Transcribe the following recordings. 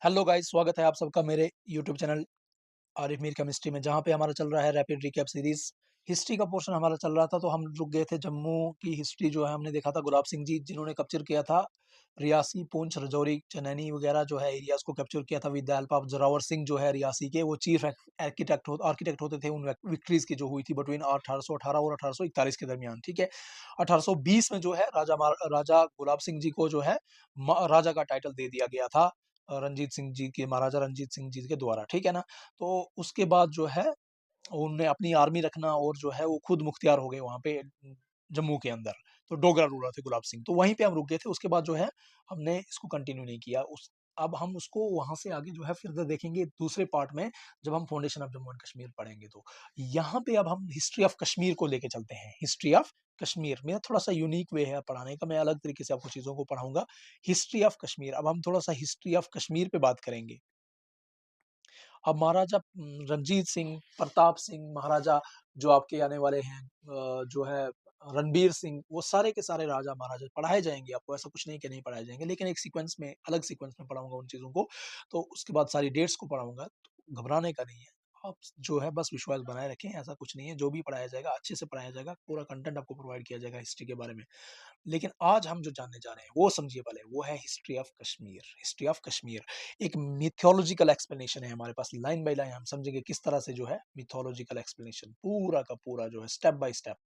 Hello guys, स्वागत है आप सबका मेरे YouTube channel Arif Mir chemistry में, जहाँ पे हमारा चल रहा है रैपिड रिकैप सीरीज। हिस्ट्री का पोर्शन हमारा चल रहा था, तो हम रुक गए थे जम्मू की हिस्ट्री जो है हमने देखा था। गुलाब सिंह जी जिन्होंने कैप्चर किया था रियासी, पुंछ, राजौरी, चनैनी वगैरह जो है एरियाज को कैप्चर किया था with the help of Zorawar Singh जो है रियासी के। वो चीफ आर्किटेक्ट होते थे उन विक्ट्रीज की जो हुई थी बिटवीन 1818 और 1841 के दरमियान। ठीक है, 1820 में जो है राजा गुलाब सिंह जी को जो है राजा का टाइटल दे दिया गया था रंजीत सिंह जी के, महाराजा रंजीत सिंह जी के द्वारा। ठीक है ना। तो उसके बाद जो है उनने अपनी आर्मी रखना और जो है वो खुद मुख्तियार हो गए वहाँ पे जम्मू के अंदर। तो डोगरा रूलर थे गुलाब सिंह, तो वहीं पे हम रुक गए थे। उसके बाद जो है हमने इसको कंटिन्यू नहीं किया। उस अब हम उसको वहां से आगे जो है फिर देखेंगे दूसरे पार्ट में, जब हम foundation of Jammu and Kashmir पढ़ेंगे। तो यहाँ पे अब हम हिस्ट्री ऑफ कश्मीर को लेके चलते हैं। हिस्ट्री ऑफ कश्मीर मेरा थोड़ा सा यूनिक वे है पढ़ाने का, मैं अलग तरीके से आपको चीजों को पढ़ाऊंगा। हिस्ट्री ऑफ कश्मीर, अब हम थोड़ा सा हिस्ट्री ऑफ कश्मीर पे बात करेंगे। अब महाराजा रंजीत सिंह, प्रताप सिंह महाराजा जो आपके आने वाले हैं, जो है रणबीर सिंह, वो सारे के सारे राजा महाराजा पढ़ाए जाएंगे आपको। ऐसा कुछ नहीं कि नहीं पढ़ाए जाएंगे, लेकिन एक सीक्वेंस में, अलग सीक्वेंस में पढ़ाऊंगा उन चीजों को। तो उसके बाद सारी डेट्स को पढ़ाऊंगा, तो घबराने का नहीं है। आप जो है बस विश्वास बनाए रखें, ऐसा कुछ नहीं है। जो भी पढ़ाया जाएगा अच्छे से पढ़ाया जाएगा, पूरा कंटेंट आपको प्रोवाइड किया जाएगा हिस्ट्री के बारे में। लेकिन आज हम जो जानने जा रहे हैं वो समझिए पहले, वो है history of Kashmir. History of Kashmir एक मिथोलॉजिकल एक्सप्लेनेशन है हमारे पास, लाइन बाय लाइन हम समझेंगे किस तरह से जो है मिथोलॉजिकल एक्सप्लेनेशन पूरा का पूरा जो है स्टेप बाय स्टेप।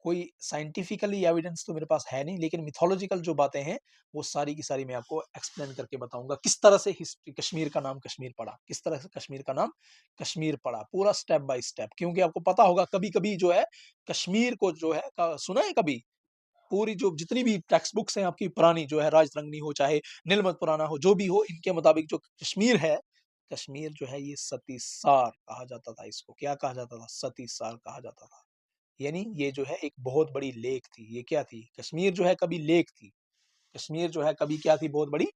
कोई साइंटिफिकली एविडेंस तो मेरे पास है नहीं, लेकिन मिथोलॉजिकल जो बातें हैं वो सारी की सारी मैं आपको एक्सप्लेन करके बताऊंगा। किस तरह से हिस्ट्री कश्मीर का नाम कश्मीर पड़ा, किस तरह से कश्मीर का नाम कश्मीर पड़ा, पूरा स्टेप बाय स्टेप। क्योंकि आपको पता होगा कभी कभी जो है कश्मीर को जो है सुना है कभी, पूरी जो जितनी भी टेक्स्ट बुक्स हैं आपकी पुरानी, जो है राजतरंगिणी हो चाहे नीलमत पुराना हो, जो भी हो, इनके मुताबिक जो कश्मीर है, कश्मीर जो है ये सतीसार कहा जाता था। इसको क्या कहा जाता था? सतीसार कहा जाता था। यानी ये जो है एक बहुत बड़ी लेक थी। ये क्या थी? कश्मीर जो है कभी लेक थी। कश्मीर जो है कभी क्या थी? बहुत बड़ी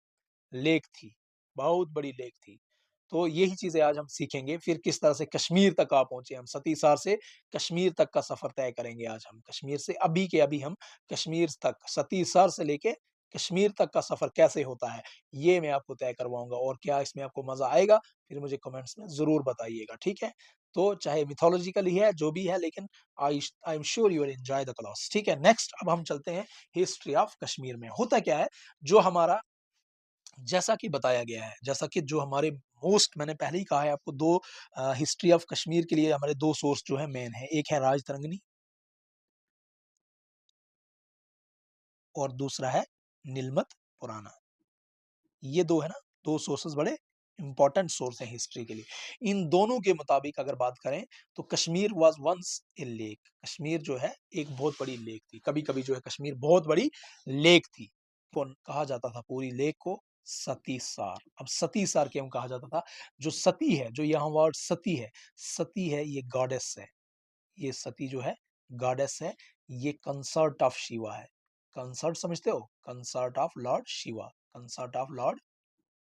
लेक थी, बहुत बड़ी लेक थी। तो यही चीजें आज हम सीखेंगे। फिर किस तरह से कश्मीर तक आप पहुंचे, हम सतीसार से कश्मीर तक का सफर तय करेंगे आज हम। कश्मीर से अभी के अभी हम कश्मीर तक, सतीसार से लेके कश्मीर तक का सफर कैसे होता है, ये मैं आपको तय करवाऊंगा। और क्या इसमें आपको मजा आएगा, फिर मुझे कमेंट्स में जरूर बताइएगा। ठीक है, तो चाहे मिथोलॉजिकल ही है जो भी है, लेकिन I I am sure you will enjoy the class. ठीक है, नेक्स्ट अब हम चलते हैं हिस्ट्री ऑफ कश्मीर में। होता क्या है, जो हमारा, जैसा कि बताया गया है, जैसा कि जो हमारे मोस्ट, मैंने पहले ही कहा है आपको, दो हिस्ट्री ऑफ कश्मीर के लिए हमारे दो सोर्स जो है मेन है। एक है राजतरंगिणी और दूसरा है नीलमत पुराना। ये दो है ना, दो सोर्सेस बड़े इंपॉर्टेंट सोर्स हैं हिस्ट्री के लिए। इन दोनों के मुताबिक अगर बात करें तो Kashmir was once a lake. Kashmir जो है एक बहुत बड़ी लेक थी। कभी कभी जो है कश्मीर बहुत बड़ी लेक थी। कौन कहा जाता था पूरी लेक को? सतीसार। अब सतीसार क्यों कहा जाता था? जो सती है, जो यहाँ वर्ड सती है, सती है ये गॉडेस है। ये सती जो है गॉडेस है। ये कंसर्ट ऑफ शिवा है। कंसर्ट समझते हो? Concert of Lord Shiva, concert of Lord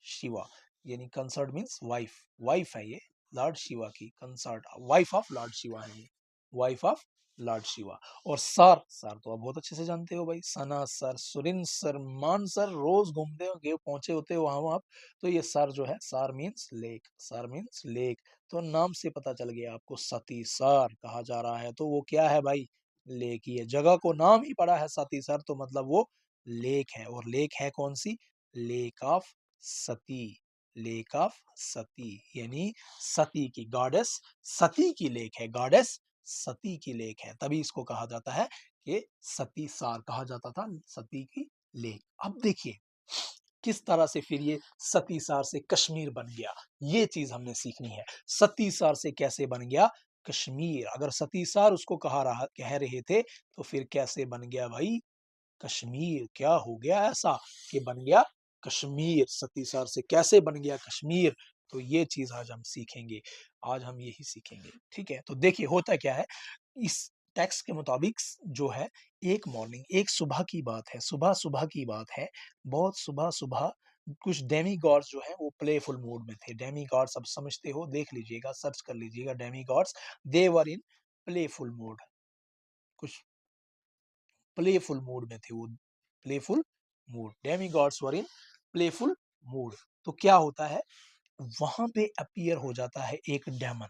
Shiva. यानी कंसर्ट मीन्स वाइफ, वाइफ है ये लॉर्ड शिवा की। Concert wife of Lord Shiva है ये, वाइफ ऑफ लॉर्ड शिवा। और सर, सर तो आप बहुत अच्छे से जानते हो भाई, सना सर, सुरिन सर, मान सर, रोज घूमते हो गए पहुंचे होते हो वहां आप। तो ये सर जो है, sir means lake, sir means lake. तो नाम से पता चल गया आपको, सती सर कहा जा रहा है तो वो क्या है भाई? लेक ही है। जगह को नाम ही पड़ा है सती सर, तो मतलब वो लेक है। और लेक है कौन सी? Lake of Sati, lake of Sati. यानी सती की, गॉडेस सती की लेक है, गॉडेस सती की लेक है। तभी इसको कहा जाता है कि सती सार कहा जाता था, सती की लेक। अब देखिए किस तरह से फिर ये सतीसार से कश्मीर बन गया, ये चीज हमने सीखनी है। सतीसार से कैसे बन गया कश्मीर? अगर सतीसार उसको कह रहे थे, तो फिर कैसे बन गया भाई कश्मीर? क्या हो गया ऐसा कि बन गया कश्मीर? सतीसार से कैसे बन गया कश्मीर? तो ये चीज आज हम सीखेंगे, आज हम यही सीखेंगे। ठीक है, तो देखिए होता क्या है इस टेक्स्ट के मुताबिक जो है, एक मॉर्निंग, एक सुबह की बात है, सुबह सुबह की बात है, बहुत सुबह सुबह कुछ डेमी गॉड्स जो है वो प्लेफुल मूड में थे। डेमी गॉड्स अब समझते हो, देख लीजिएगा, सर्च कर लीजिएगा, Demi gods they were in playful mood. कुछ प्लेफुल मूड में थे वो, playful mood, Demi God's were in playful mood. तो क्या होता है, वहां पे अपीयर हो जाता है एक डेमन।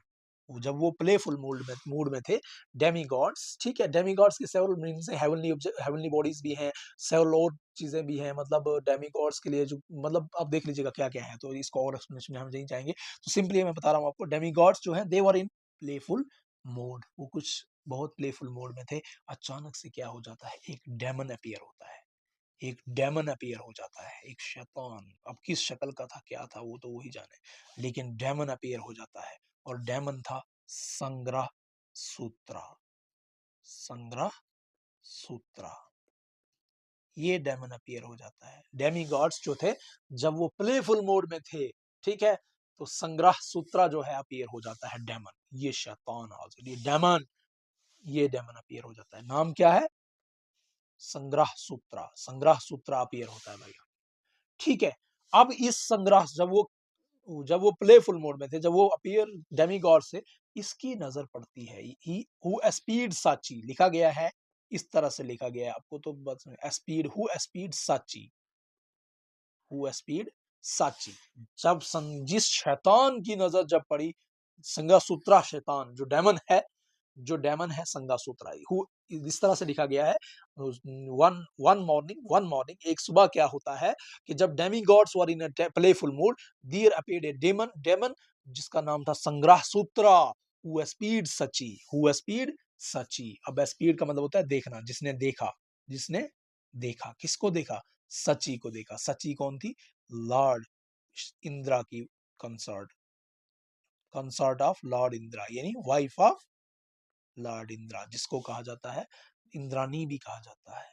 जब वो प्लेफुल मूड में थे, डेमीगॉड्स, ठीक है, डेमीगॉड्स के सेवरल मीनिंग्स हैं, हेवनली बॉडीज भी हैं, सेवरल और चीजें भी हैं, मतलब डेमीगॉड्स के लिए जो, मतलब आप देख लीजिएगा क्या क्या है, तो इसको और एक्सप्लेनेशन में हम नहीं जाएंगे। तो सिंपली मैं बता रहा हूँ आपको, डेमीगॉड्स जो है दे वर इन प्लेफुल मोड, वो कुछ बहुत प्लेफुल मोड में थे। अचानक से क्या हो जाता है, एक डेमन अपीयर होता है, एक डेमन अपीयर हो जाता है, एक शैतान। अब किस शक्ल का था, क्या था, वो तो वही जाने, लेकिन डेमन अपीयर हो जाता है, और डेमन था संग्रह सूत्रा। संग्रह सूत्रा, ये डेमन अपीयर हो जाता है। डेमी गॉड्स जो थे, जब वो प्लेफुल मोड में थे, ठीक है, तो संग्रह सूत्रा जो है अपीयर हो जाता है डेमन, ये शैतान ऑलरेडी डेमन, ये डेमन अपीयर हो जाता है। नाम क्या है, संग्रह सूत्रा, संग्रह सूत्रा अपीयर होता है भैया, ठीक है। अब इस संग्रह, जब वो प्लेफुल मोड में थे, जब वो अपीयर डेमीगॉड से, इसकी नजर पड़ती है, ही हु एस्पीड साची लिखा गया है, इस तरह से लिखा गया है, आपको तो बस एस्पीड, हु एस्पीड साची, हु एस्पीड साची। जिस शैतान की नजर जब पड़ी, संगासूत्रा शैतान जो डेमन है, जो डेमन है संगासूत्रा, इस तरह से लिखा गया है। वन मॉर्निंग एक सुबह क्या होता है, कि जब demigods were in a playful mood, there appeared a demon, demon जिसका नाम था संग्रह सूत्रा, who spied Sachi, who spied Sachi. अब स्पीड का मतलब होता है देखना, जिसने देखा, जिसने देखा, किसको देखा, सची को देखा। सची कौन थी, लॉर्ड इंदिरा की concert, concert of Lord Indira, यानी वाइफ ऑफ लॉर्ड इंदिरा, जिसको कहा जाता है इंद्रानी भी कहा जाता है,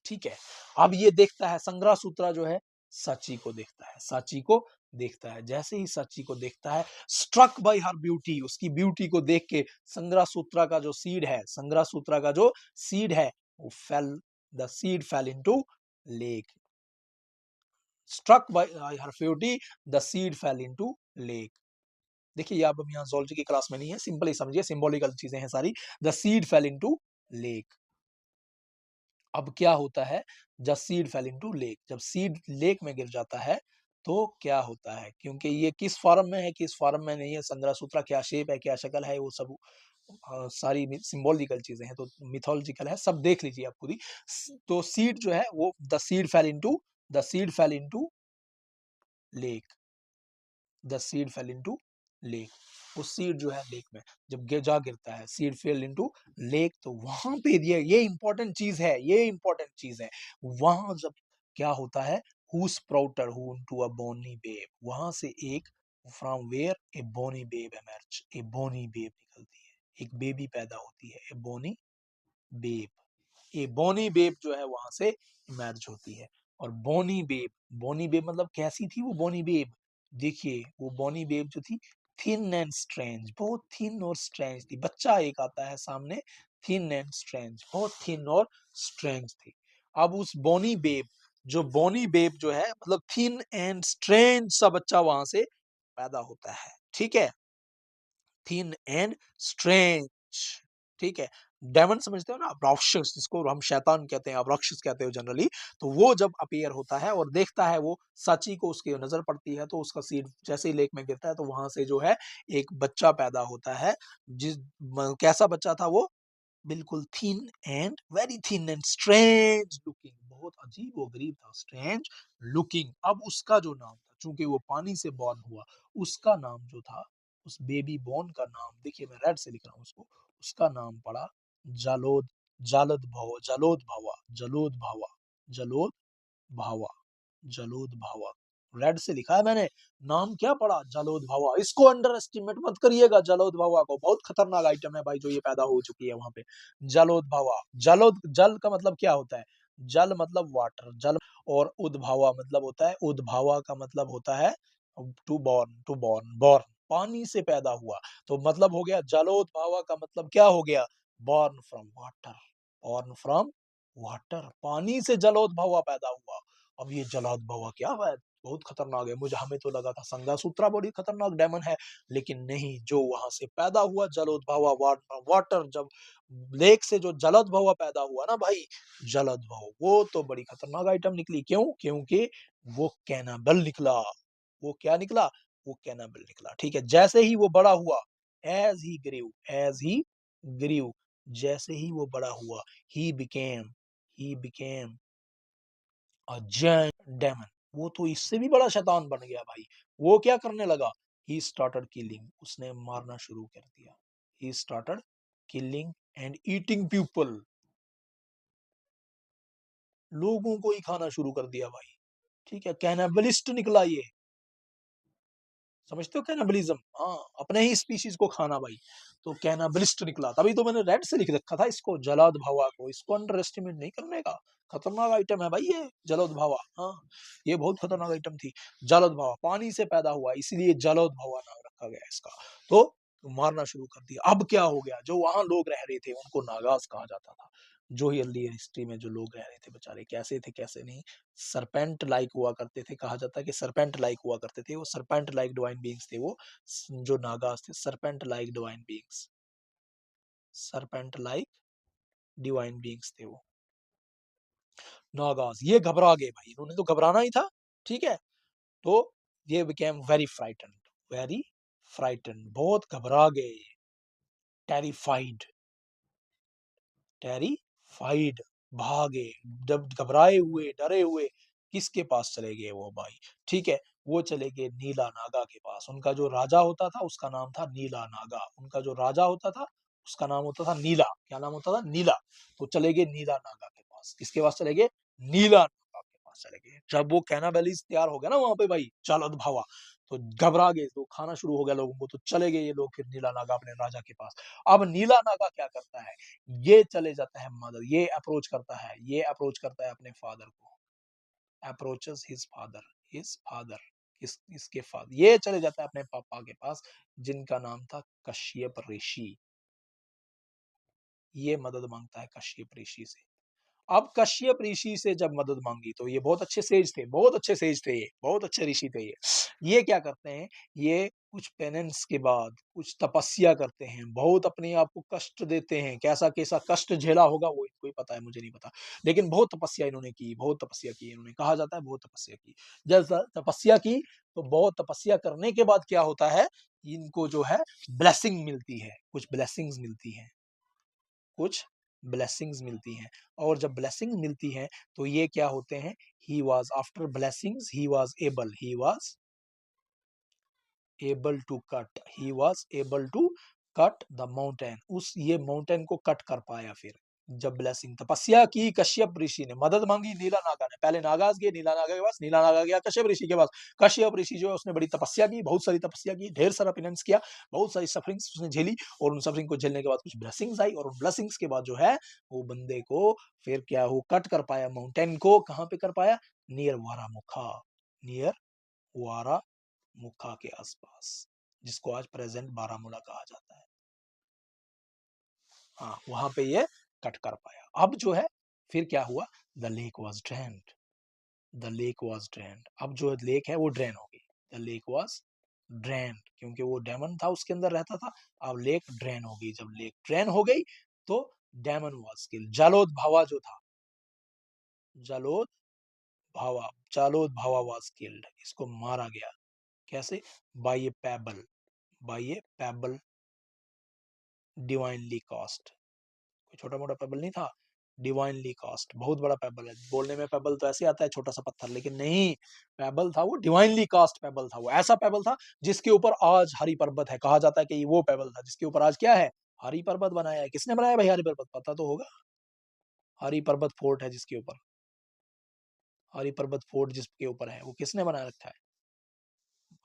ठीक है। अब ये देखता है संग्रह सूत्रा जो है, सची को देखता है, सची को देखता है। जैसे ही सची को देखता है, स्ट्रक बाय हर ब्यूटी, उसकी ब्यूटी को देख के संग्रह सूत्रा का जो सीड है, संग्रह सूत्रा का जो सीड है, वो fell, the seed fell into lake. Struck by her beauty, the seed fell into lake. देखिए ये आप अब यहाँ zoology की क्लास में नहीं है, सिंपल ही समझिए, सिंबॉलिकल चीजें हैं सारी। The seed fell into lake. अब क्या होता है, जब सीड फेल इनटू लेक, जब सीड लेक में गिर जाता है, तो क्या होता है, क्योंकि ये किस फॉर्म में है, किस फॉर्म में नहीं है, संग्रह सूत्रा क्या शेप है, क्या शक्ल है, वो सब सारी सिंबॉलिकल चीजें हैं, तो मिथोलॉजिकल है, सब देख लीजिए आप खुद ही। तो सीड जो है वो, the seed fell into lake, the seed fell into lake. वो सीड जो है लेक में जब जा गिरता है, सीड फेल इनटू लेक, तो वहां पे ये इंपॉर्टेंट चीज है, ये इंपॉर्टेंट चीज है। वहां जब क्या होता है, who sprouted who into a bony babe, वहां से एक, from where a bony babe emerge, a bony babe निकलती है, एक बेबी पैदा होती है, ए बोनी बेब, ये बोनी बेब जो है वहां से इमर्ज होती है। और बोनी बेब, बोनी बेब मतलब कैसी थी वो बोनी बेब, देखिए वो बोनी बेब जो थी, थिन एंड स्ट्रेंज, बहुत थिन और स्ट्रेंज थी। बच्चा एक आता है सामने, थिन एंड स्ट्रेंज, बहुत थिन और स्ट्रेंज थी। अब उस बोनी बेब, जो बोनी बेब जो है, मतलब थिन एंड स्ट्रेंज सा बच्चा वहां से पैदा होता है, ठीक है, थिन एंड स्ट्रेंज, ठीक है। डेमन समझते हो ना आप, राक्षस जिसको हम शैतान कहते हैं, आप राक्षस कहते हो जनरली। तो वो जब अपीयर होता है और देखता है वो सची को, उसकी नजर पड़ती है, तो उसका सीड जैसे ही लेक में गिरता है, तो वहां से जो है एक बच्चा पैदा होता है। कैसा बच्चा था वो, बिल्कुल thin and very thin and strange looking, बहुत अजीब व गरीब था, स्ट्रेंज लुकिंग। अब उसका जो नाम था, चूंकि वो पानी से बॉर्न हुआ, उसका नाम जो था, उस बेबी बॉर्न का नाम, देखिए मैं रेड से लिख रहा हूँ उसको, उसका नाम पड़ा जालोद, जालद भव, जलोद भावा, जलोद भावा, जलोद भावा, जलोद भावा, रेड से लिखा है मैंने। नाम क्या पड़ा, जलोद भावा। इसको अंडर एस्टिमेट मत करिएगा, जलोद भावा को, बहुत खतरनाक आइटम है भाई जो ये पैदा हो चुकी है वहां पे। जलोद भावा, जलोद, जल का मतलब क्या होता है, जल मतलब वाटर, जल। और उद्भावा मतलब होता है, उद्भावा का मतलब होता है to born, to born, born, पानी से पैदा हुआ। तो मतलब हो गया, जलोद्भावा का मतलब क्या हो गया, born from water, born from water, पानी से जलोद्भावा पैदा हुआ। अब ये जलाद क्या है, बहुत खतरनाक है, मुझे हमें तो लगा था संगासूत्रा बड़ी खतरनाक डायमंड है, लेकिन नहीं, जो वहां से पैदा हुआ जलोद्भवा वाटर, जब लेक से जो जलोद्भवा पैदा हुआ ना भाई, जलोद्भव, वो तो बड़ी खतरनाक आइटम निकली। क्यों? क्योंकि वो कैनाबल निकला। वो क्या निकला? वो कैनाबल निकला। ठीक है, जैसे ही वो बड़ा हुआ, एज ही ग्रीव, जैसे ही वो बड़ा हुआ, he became a giant demon. वो तो इससे भी बड़ा शैतान बन गया भाई। वो क्या करने लगा? ही स्टार्टेड किलिंग, उसने मारना शुरू कर दिया। He started killing and eating people, लोगों को ही खाना शुरू कर दिया भाई। ठीक है, कैनाबलिस्ट निकला ये। समझते हो कैनाबलिज्म? हाँ, अपने ही स्पीशीज को खाना भाई। तो कैनाबलिस्ट निकला, तभी तो मैंने रेड से लिख रखा था इसको, जलाद भावा को। इसको अंडर एस्टिमेट नहीं करने का, खतरनाक आइटम है भाई ये जलोद भावा। हाँ, ये बहुत खतरनाक आइटम थी। जलोद भावा पानी से पैदा हुआ, इसलिए जलोद भावा नाम रखा गया इसका। तो मारना शुरू कर दिया। अब क्या हो गया? जो वहां लोग रह रहे थे उनको नागाज कहा जाता था। जो ही अर्ली हिस्ट्री में जो लोग रह रहे थे बेचारे, कैसे थे कैसे नहीं, सरपेंट लाइक हुआ करते थे। कहा जाता है कि सरपेंट लाइक हुआ करते थे वो, सरपेंट लाइक डिवाइन बीइंग्स थे वो। जो नागास थे, serpent like divine beings, serpent like divine beings थे वो नागास। ये घबरा गए भाई, इन्होंने तो घबराना ही था। ठीक है, तो ये became very frighten, very frighten, बहुत घबरा गए, टेरिफाइड, टेरिफाइड, भागे। जब घबराए हुए डरे हुए, किसके पास चले गए वो भाई? ठीक है, वो चले गए नीला नागा के पास। उनका जो राजा होता था उसका नाम था नीला नागा। उनका जो राजा होता था उसका नाम होता था नीला। क्या नाम होता था? नीला। तो चले गए नीला नागा के पास। किसके पास चले गए? नीला नागा के पास चले गए। जब वो कैनाबेलिस तैयार हो गया ना वहां पे भाई, चालत भावा, तो घबरा गए, तो खाना शुरू हो गया लोगों को, तो चले गए ये लोग फिर नीला नागा अपने राजा के पास। अब नीला नागा क्या करता है? ये चले जाता है मदर, ये अप्रोच करता है, ये अप्रोच करता है अपने फादर को, अप्रोचेस हिज फादर, इसके फादर, ये चले जाता है अपने पापा के पास, जिनका नाम था कश्यप ऋषि। ये मदद मांगता है कश्यप ऋषि से। अब कश्यप ऋषि से जब मदद मांगी, तो ये बहुत अच्छे सेज थे, बहुत अच्छे सेज थे, ये बहुत अच्छे ऋषि थे ये क्या करते हैं? ये कुछ पेनेंस के बाद कुछ तपस्या करते हैं, बहुत अपने आप को कष्ट देते हैं। कैसा कैसा कष्ट झेला होगा वो इनको ही पता है, मुझे नहीं पता, लेकिन बहुत तपस्या इन्होंने की, बहुत तपस्या की इन्होंने, कहा जाता है बहुत तपस्या की। जब तपस्या की, तो बहुत तपस्या करने के बाद क्या होता है? इनको जो है ब्लेसिंग मिलती है, कुछ ब्लेसिंग्स मिलती हैं, कुछ ब्लेसिंग्स मिलती हैं। और जब ब्लेसिंग मिलती है, तो ये क्या होते हैं? He was after blessings, he was able to cut the mountain. उस ये माउंटेन को कट कर पाया फिर। जब ब्लेसिंग, तपस्या की कश्यप ऋषि ने, मदद मांगी नीला नागा ने। पहले नागास गए नीला नागा के पास, नीला नागा गया कश्यप ऋषि के पास। कश्यप ऋषि जो है उसने बड़ी तपस्या की, बहुत सारी तपस्या की, ढेर सारा पेनेंस किया, बहुत सारी सफरिंग्स उसने झेली, और उन सफरिंग को झेलने के बाद कुछ ब्लेसिंग्स आई, और उन ब्लेसिंग्स के बाद जो है वो बंदे को फिर क्या हो, कट कर पाया माउंटेन को। कहां पे कर पाया? नियर वारामुखा, नियर वारामुखा के आसपास, जिसको आज प्रेजेंट बारामूला कहा जाता है। हाँ, वहां पे ये कट कर पाया। अब जो है फिर क्या हुआ? The lake was drained, the lake was drained. अब जो लेक है वो ड्रेन हो गई। द लेक वॉज ड्रेन्ड, क्योंकि वो डेमन था उसके अंदर रहता था। अब लेक ड्रेन हो गई। जब लेक ड्रेन हो गई, तो डेमन वॉज किल्ड, जलोद भावा जो था, जलोद भावा, जालोद भावा वॉज किल्ड, इसको मारा गया। कैसे? बाय ए पेबल, बाय ए पेबल डिवाइनली कॉस्ट। कोई छोटा मोटा पेबल नहीं था, डिवाइनली कास्ट, बहुत बड़ा पेबल है। बोलने में पेबल तो ऐसे आता है छोटा सा पत्थर, लेकिन नहीं, पेबल था वो, डिवाइनली कास्ट पेबल था वो। ऐसा पेबल था जिसके ऊपर आज हरी पर्वत है। कहा जाता है कि ये वो पेबल था जिसके ऊपर आज क्या है? हरी पर्वत बनाया है। किसने बनाया भाई हरी पर्वत? पता तो होगा। हरी पर्वत फोर्ट है जिसके ऊपर, हरी पर्वत फोर्ट जिसके ऊपर है, वो किसने बना रखा है?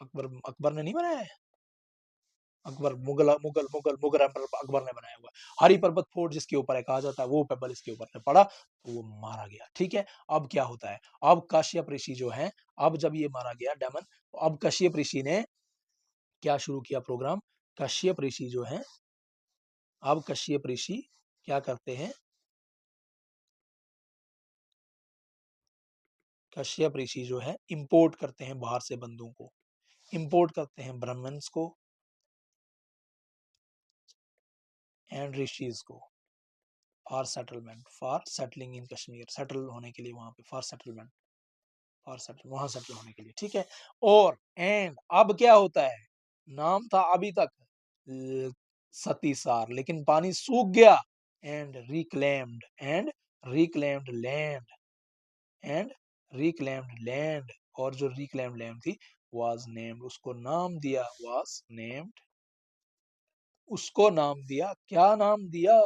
अकबर, अकबर ने नहीं बनाया है। अकबर, मुगल मुगल मुगल मुगल अकबर ने बनाया हुआ हरी पर्वत फोर्ट जिसके ऊपर है। कहा जाता है वो पेबल इसके ऊपर से पड़ा, तो वो मारा गया। ठीक है, अब क्या होता है? अब काश्यप ऋषि जो है, अब जब ये मारा गया डेमन, तो अब कश्यप ऋषि ने क्या शुरू किया प्रोग्राम? कश्यप ऋषि जो है, अब कश्यप ऋषि क्या करते हैं? कश्यप ऋषि जो है इंपोर्ट करते हैं बाहर से बंदों को, इंपोर्ट करते हैं ब्राह्मण्स को एंड ऋषिज को for settlement, for settling in Kashmir, settle होने के लिए वहां पे, फॉर सेटलमेंट, फॉर सेटल, वहां सेटल होने के लिए, ठीक है। और एंड अब क्या होता है, नाम था अभी तक सतीसार, लेकिन पानी सूख गया, and reclaimed land, and reclaimed land, और जो रिक्लेम्ड लैंड थी वाज नेम्ड, उसको नाम दिया, वाज नेम्ड, उसको नाम दिया, क्या नाम दिया,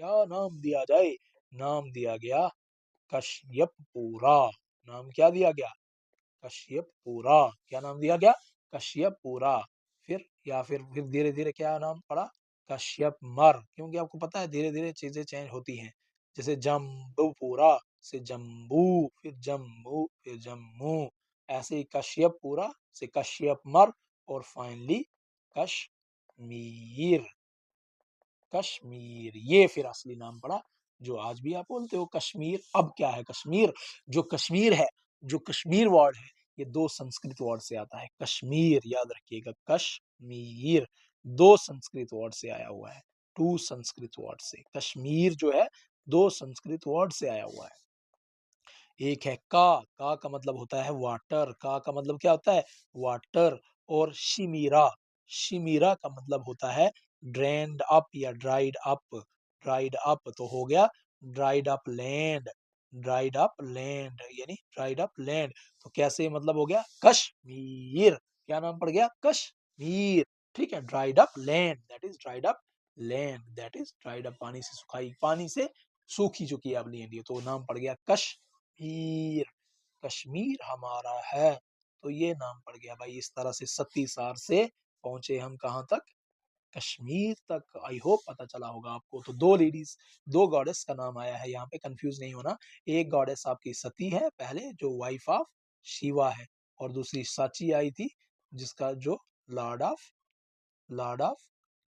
क्या नाम दिया जाए, नाम दिया गया कश्यपपुरा, नाम क्या दिया गया, कश्यपपुरा, क्या नाम दिया गया, कश्यपपुरा। फिर या फिर धीरे धीरे क्या नाम पड़ा, कश्यपमर, क्योंकि आपको पता है धीरे धीरे चीजें चेंज होती हैं, जैसे जम्बूपुरा से जम्बू, फिर जम्मू, फिर जम्मू, ऐसे ही कश्यपपुरा से कश्यपमर, और फाइनली कश्मीर, कश्मीर, ये फिर असली नाम पड़ा जो आज भी आप बोलते हो कश्मीर। अब क्या है कश्मीर, जो कश्मीर है, जो कश्मीर वर्ड है, ये दो संस्कृत वर्ड से आता है, कश्मीर, याद रखिएगा, कश्मीर दो संस्कृत वर्ड से आया हुआ है, टू संस्कृत वर्ड से, कश्मीर जो है दो संस्कृत वर्ड से आया हुआ है। एक है का मतलब होता है वाटर, का मतलब क्या होता है, वाटर, और शिमीरा, शिमीरा का मतलब होता है ड्रेन्ड अप या ड्राइड अप, ड्राइड अप तो हो गया dried up land, dried up land यानी ड्राइड अप लैंड, तो कैसे मतलब हो गया कश्मीर, क्या नाम पड़ गया, कश्मीर, ठीक है, dried up land, that is dried up land, that is dried up, पानी से सुखाई, पानी से सूखी चुकी है अब लैंड, ये तो नाम पड़ गया कश्मीर, कश्मीर हमारा है, तो ये नाम पड़ गया भाई। इस तरह से सतीसार से पहुंचे हम कहां तक, कश्मीर तक। आई होप पता चला होगा आपको। तो दो लेडीज, दो गॉडेस का नाम आया है यहाँ पे, कंफ्यूज नहीं होना। एक गॉडेस आपकी सती है पहले, जो वाइफ ऑफ शिवा है, और दूसरी साची आई थी, जिसका जो लॉर्ड ऑफ, लॉर्ड ऑफ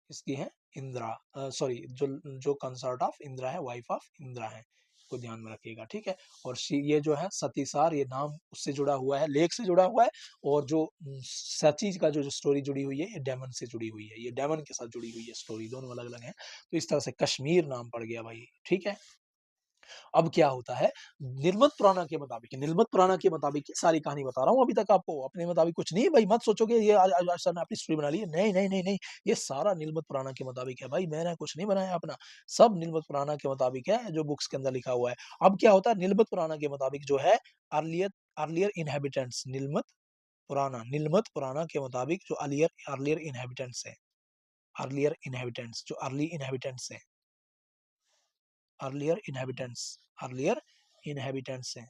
किसकी है, इंद्रा, सॉरी, जो जो कंसर्ट ऑफ इंद्रा है, वाइफ ऑफ इंद्रा है, को ध्यान में रखिएगा, ठीक है। और ये जो है सतीसार, ये नाम उससे जुड़ा हुआ है, लेक से जुड़ा हुआ है, और जो सची का जो स्टोरी जुड़ी हुई है, ये डेमन से जुड़ी हुई है, ये डेमन के साथ जुड़ी हुई है स्टोरी, दोनों अलग अलग है। तो इस तरह से कश्मीर नाम पड़ गया भाई, ठीक है। अब क्या होता है, निर्मत पुराना के मुताबिक, निर्मत पुराना के मुताबिक सारी कहानी बता रहा हूँ अभी तक आपको, अपने मुताबिक कुछ नहीं भाई, मत सोचोगे ये आज सर ने अपनी स्टोरी बना ली है, नहीं नहीं नहीं नहीं, ये सारा निर्मत पुराना के मुताबिक है भाई, मैंने कुछ नहीं बनाया अपना, सब निर्मत पुराना के मुताबिक है, जो बुक्स के अंदर लिखा हुआ है। अब क्या होता है, निर्मत पुराना के मुताबिक जो है, अर्लियर अर्लियर इनहेबिटेंट्स, निर्मत पुराना के मुताबिक जो अर्लियर अर्लियर इनहेबिटेंट्स है, अर्लियर इनहेबिटेंट्स, जो अर्ली इनहेबिटेंट्स है, अर्लियर इनहेबिटेंट्स, अर्लियर इनहेबिटेंट्स हैं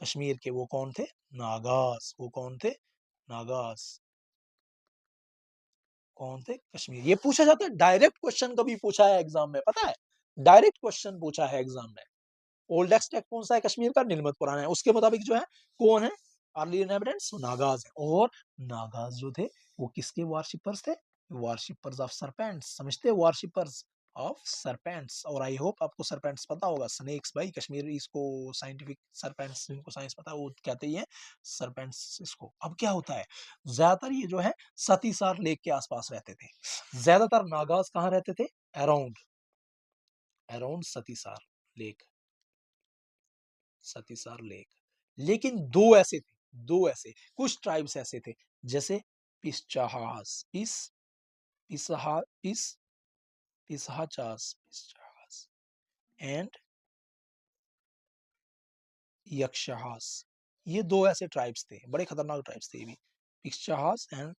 कश्मीर के, वो कौन थे, नागास, वो कौन थे, नागास, कौन थे, कश्मीर। ये पूछा जाता है, डायरेक्ट क्वेश्चन कभी पूछा है एग्जाम में, पता है, डायरेक्ट क्वेश्चन पूछा है एग्जाम में। ओल्डेस्ट टेक्स्ट कौन सा है कश्मीर का, नीलमत पुराण है, उसके मुताबिक जो है कौन है, अर्ली इनहेबिटेंट्स नागाज है। और नागाज जो थे वो किसके वारशिपर्स थे, वारशिपर्स ऑफ सरपेंट्स, समझते हैं, वारशिपर्स ऑफ सरपेंट्स। और आई होप आपको सरपेंट्स पता होगा, स्नेक्स भाई, कश्मीरी इसको साइंटिफिक सरपेंट्स, जिनको साइंस पता है वो कहते ही है सरपेंट्स इसको। अब क्या होता है, ज्यादातर ये जो है सतीसार लेक के आसपास रहते थे, ज्यादातर नागाज कहाँ रहते थे, around, around Satisar lake, Satisar lake. लेकिन दो ऐसे थे, दो ऐसे कुछ ट्राइब्स ऐसे थे, जैसे पिस्चाहास, पिसहा पिसहाचास, पिस्चाहास एंड यक्षहास, ये दो ऐसे ट्राइब्स थे, बड़े खतरनाक ट्राइब्स थे ये भी। पिस्चाहास एंड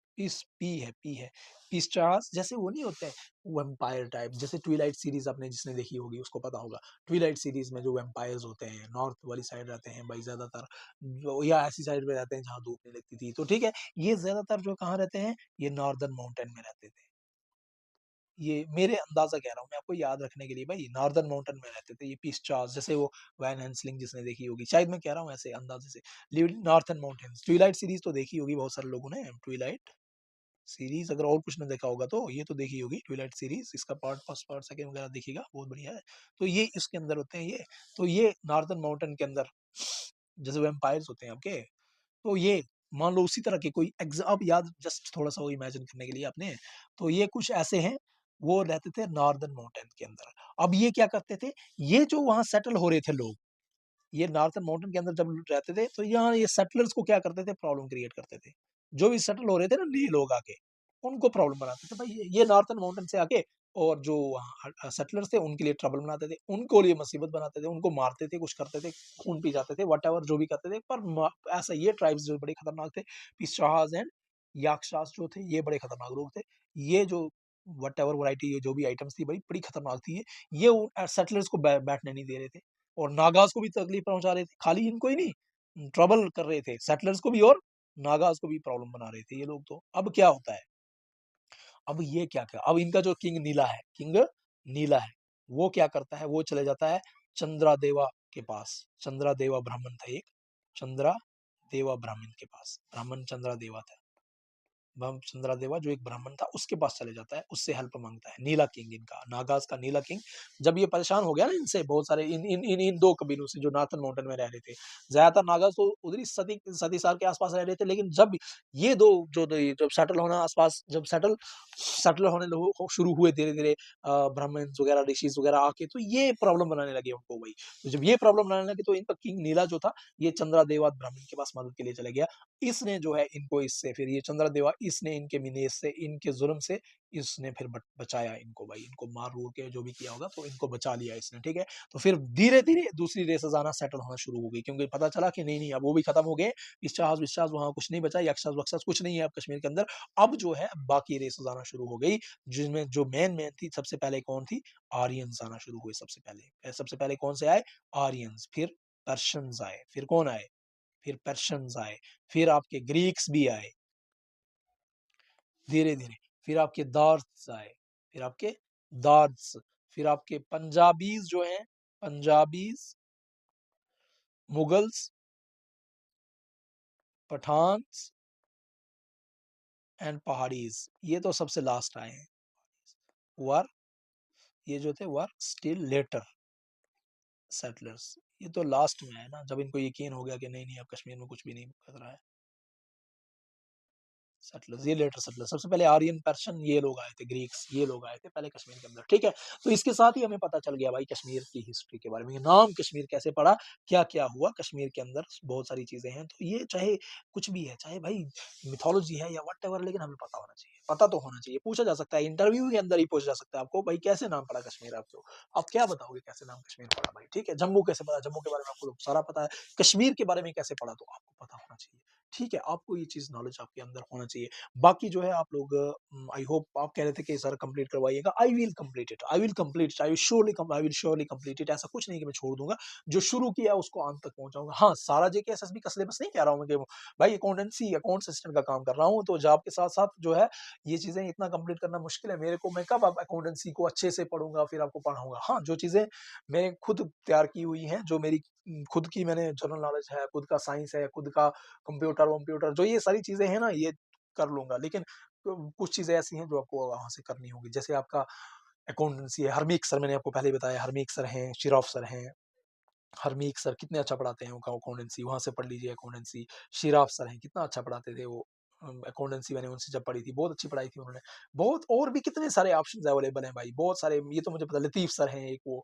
पी है पिस्चाहास, जैसे वो नहीं होते वैम्पायर टाइप, जैसे ट्विलाइट सीरीज आपने जिसने देखी होगी उसको पता होगा, ट्विलाइट सीरीज में जो वैम्पायर्स होते हैं नॉर्थ वाली साइड रहते हैं भाई ज्यादातर, या ऐसी साइड में रहते हैं जहाँ धूप नहीं लगती थी, तो ठीक है, ये ज्यादातर जो कहाँ रहते हैं, ये नॉर्दर्न माउंटेन में रहते थे। ये मेरे अंदाजा कह रहा हूँ मैं आपको याद रखने के लिए भाई, नॉर्दर्न माउंटेन में रहते थे ये पीसचार्स, जैसे वो वैन हेंसलिंग जिसने देखी होगी, शायद मैं कह रहा हूँ ऐसे अंदाजे से, नॉर्थर्न माउंटेन्स। ट्विलाइट सीरीज तो देखी होगी बहुत सारे लोगों ने, ट्विलाइट सीरीज, अगर और कुछ ने देखा होगा तो ये तो देखी होगी ट्विलाइट सीरीज, इसका पार्ट फर्स्ट पार्ट सेकंड वगैरह देखिएगा, बहुत बढ़िया है। तो ये इसके अंदर होते हैं ये, तो ये नॉर्दर्न माउंटेन के अंदर जैसे वैम्पायर्स होते हैं आपके, तो ये मान लो उसी तरह के कोई अब याद जस्ट थोड़ा-सा वो इमेजिन करने के लिए आपने, तो ये कुछ ऐसे हैं, वो रहते थे नॉर्दर्न माउंटेन के अंदर। अब ये क्या करते थे, ये जो वहाँ सेटल हो रहे थे लोग, ये नॉर्थर्न माउंटेन के अंदर जब रहते थे, तो यहाँ ये सेटलर्स को क्या करते थे, प्रॉब्लम क्रिएट करते थे। जो भी सेटल हो रहे थे ना नए लोग आके, उनको प्रॉब्लम बनाते थे। भाई ये नॉर्थर्न माउंटेन से आके और जो वहाँ सेटलर्स थे उनके लिए ट्रबल बनाते थे, उनको लिए मुसीबत बनाते थे, उनको मारते थे, कुछ करते थे, खून पी जाते थे, व्हाटएवर जो भी करते थे। पर ऐसा ये ट्राइब्स जो बड़े खतरनाक थे, पिशाच एंड याक्षास जो थे, ये बड़े खतरनाक लोग थे। ये जो व्हाटएवर वैरायटी ये जो भी आइटम्स थी, बड़ी खतरनाक थी ये। ये सेटलर्स को बैठने नहीं दे रहे थे। और नागाज़ को भी तकलीफ पहुँचा रहे थे, खाली इनको ही नहीं, ट्रबल कर रहे थे, सेटलर्स को भी और नागाज़ को भी प्रॉब्लम बना रहे थे ये लोग तो। अब क्या होता है, अब ये क्या अब इनका जो किंग नीला है, वो क्या करता है, वो चले जाता है चंद्रादेवा के पास। चंद्रादेवा ब्राह्मण था एक, चंद्रादेवा ब्राह्मण के पास, ब्राह्मण चंद्रादेवा था। चंद्रादेवा जो एक ब्राह्मण था उसके पास चले जाता है, उससे हेल्प मांगता है। नीला किंग इनका, नागाज का नीला किंग, जब ये परेशान हो गया ना इनसे बहुत सारे इन दो कबीलों से जो नॉर्थन माउंटेन में रह रहे थे, ज्यादातर नागाज तो उधर ही सतीसार के आसपास रह रहे थे, लेकिन जब ये दो जब सेटल होना आसपास, जब सेटल होने शुरू हुए धीरे धीरे ब्राह्मण वगैरह ऋषि वगैरह आके, तो ये प्रॉब्लम बनाने लगे उनको वही। तो जब ये प्रॉब्लम बनाने लगे तो इनका किंग नीला जो था, ये चंद्रादेवा ब्राह्मण के पास मदद के लिए चले गया। इसने जो है इनको इससे फिर ये चंद्रदेवा, इसने इनके मिनेस से, इनके जुल्म से इसने फिर बचाया इनको भाई, इनको मार-वूर के जो भी किया होगा तो इनको बचा लिया इसने, ठीक है? तो फिर धीरे-धीरे दूसरी रेसेज़ आना स्टार्ट होना शुरू हो गई, क्योंकि पता चला कि नहीं-नहीं अब वो भी खत्म हो गए, पिशाच-विशाच वहाँ कुछ नहीं बचा, यक्षास-वक्षास कुछ नहीं है अब कश्मीर के अंदर। अब जो है बाकी रेसेज़ आना शुरू हो गई, जिनमें जो मेन थी, सबसे पहले कौन थी? आर्यन्स आना शुरू हुए सबसे पहले। सबसे पहले कौन से आए? आर्यन्स, फिर पर्शियंस आए, फिर कौन आए? फिर पर्शियंस आए, फिर आपके ग्रीक्स भी आए धीरे-धीरे, फिर आपके दार्स आए, फिर आपके दार्स, फिर आपके पंजाबीज़ जो हैं, पंजाबीज़, मुगल्स, पठान्स एंड पहाड़ीज़, ये तो सबसे लास्ट आए हैं। वर ये जो थे वर स्टिल लेटर सेटलर्स, ये तो लास्ट में आए ना, जब इनको यकीन हो गया कि नहीं-नहीं अब कश्मीर में कुछ भी नहीं खतरा है। सेटलर्स, ये लेटर सेटलर्स, सबसे पहले आर्यन, पर्शियन ये लोग आए थे, ग्रीक्स ये लोग आए थे पहले कश्मीर के अंदर, ठीक है? तो इसके साथ ही हमें पता चल गया भाई कश्मीर की हिस्ट्री के बारे में, ये नाम कश्मीर कैसे पड़ा, क्या-क्या हुआ कश्मीर के अंदर, बहुत सारी चीज़ें हैं। तो ये चाहे कुछ भी है, चाहे भाई मिथोलॉजी है या व्हाटएवर, लेकिन हमें पता होना चाहिए, पता तो होना चाहिए। पूछा जा सकता है, इंटरव्यू के अंदर ही पूछा जा सकता है आपको, भाई कैसे नाम पड़ा कश्मीर आपको? आप क्या बताओगे कैसे नाम कश्मीर पड़ा भाई, ठीक है? जम्मू कैसे पड़ा? जम्मू के बारे में आपको तो सारा पता है। कश्मीर के बारे में कैसे पड़ा? तो आपको पता होना चाहिए। ठीक है, आपको ये चीज़ नॉलेज आपके अंदर होना चाहिए। बाकी जो है आप लोग आई होप आप कह रहे थे कि सर कंप्लीट करवाइएगा, I will complete it, I will complete it, I will surely complete it. ऐसा कुछ नहीं कि मैं छोड़ दूँगा, जो शुरू किया उसको अंत तक पहुँचाऊँगा। हाँ, सारा जेके एसएसबी का सिलेबस नहीं कह रहा हूँ मैं कि भाई अकाउंटेंसी अकाउंट सिस्टम का काम कर रहा हूँ, तो जॉब के साथ-साथ जो है ये चीज़ें इतना कंप्लीट करना मुश्किल है मेरे को। मैं कब अब अकाउंटेंसी को अच्छे से पढ़ूँगा फिर आपको पढ़ाऊँगा। हाँ, जो चीज़ें मैंने खुद तैयार की हुई हैं, जो मेरी खुद की मैंने जनरल नॉलेज है, खुद का साइंस है, खुद का कंप्यूटर-वम्प्यूटर जो ये सारी चीज़ें हैं ना, ये कर लूँगा। लेकिन कुछ चीज़ें ऐसी हैं जो आपको वहाँ से करनी होगी। जैसे आपका अकाउंटेंसी है, हरमीक सर मैंने आपको पहले ही बताया, हरमीक सर हैं, शिरॉफ सर हैं। हरमीक सर कितने अच्छा पढ़ाते हैं अकाउंटेंसी, वहाँ से पढ़ लीजिए अकाउंटेंसी। शिराफ सर हैं, कितना अच्छा पढ़ाते थे वो। अकाउंटेंसी मैंने उनसे जब पढ़ी थी, बहुत अच्छी पढ़ाई थी उन्होंने। बहुत और भी कितने सारे ऑप्शंस अवेलेबल हैं भाई, बहुत सारे, ये तो मुझे पता है। लतीफ़ सर हैं एक वो,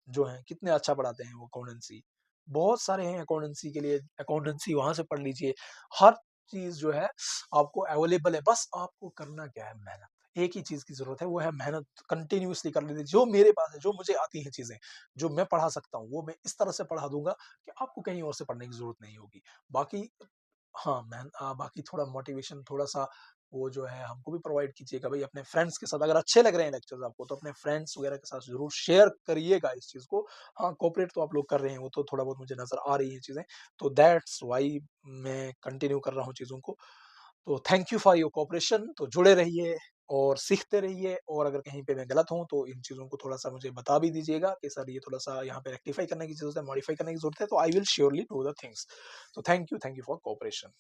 जो हैं कितने अच्छा पढ़ाते हैं वो अकाउंटेंसी। बहुत सारे हैं अकाउंटेंसी के लिए, अकाउंटेंसी वहाँ से पढ़ लीजिए। हर चीज़ जो है आपको अवेलेबल है, बस आपको करना क्या है, मेहनत। एक ही चीज़ की ज़रूरत है, वो है मेहनत, कंटिन्यूअसली कर लेनी। जो मेरे पास है, जो मुझे आती हैं चीज़ें, जो मैं पढ़ा सकता हूँ, वो मैं इस तरह से पढ़ा दूँगा कि आपको कहीं और से पढ़ने की ज़रूरत नहीं होगी। बाकी हाँ, बाकी थोड़ा मोटिवेशन, थोड़ा-सा वो जो है हमको भी प्रोवाइड कीजिएगा भाई अपने फ्रेंड्स के साथ। अगर अच्छे लग रहे हैं लेक्चर्स आपको, तो अपने फ्रेंड्स वगैरह के साथ ज़रूर शेयर करिएगा इस चीज़ को। हाँ, कोऑपरेट तो आप लोग कर रहे हैं, वो तो थोड़ा बहुत मुझे नज़र आ रही है चीज़ें। तो दैट्स व्हाई मैं कंटिन्यू कर रहा हूँ चीज़ों को। तो thank you for your cooperation. तो जुड़े रहिए और सीखते रहिए, और अगर कहीं पे मैं गलत हूँ, तो इन चीज़ों को थोड़ा-सा मुझे बता भी दीजिएगा कि सर ये थोड़ा-सा यहाँ पे रेक्टिफाई करने की ज़रूरत है, मॉडिफाई करने की ज़रूरत है, तो I will surely do the things. तो थैंक यू फॉर कोऑपरेशन।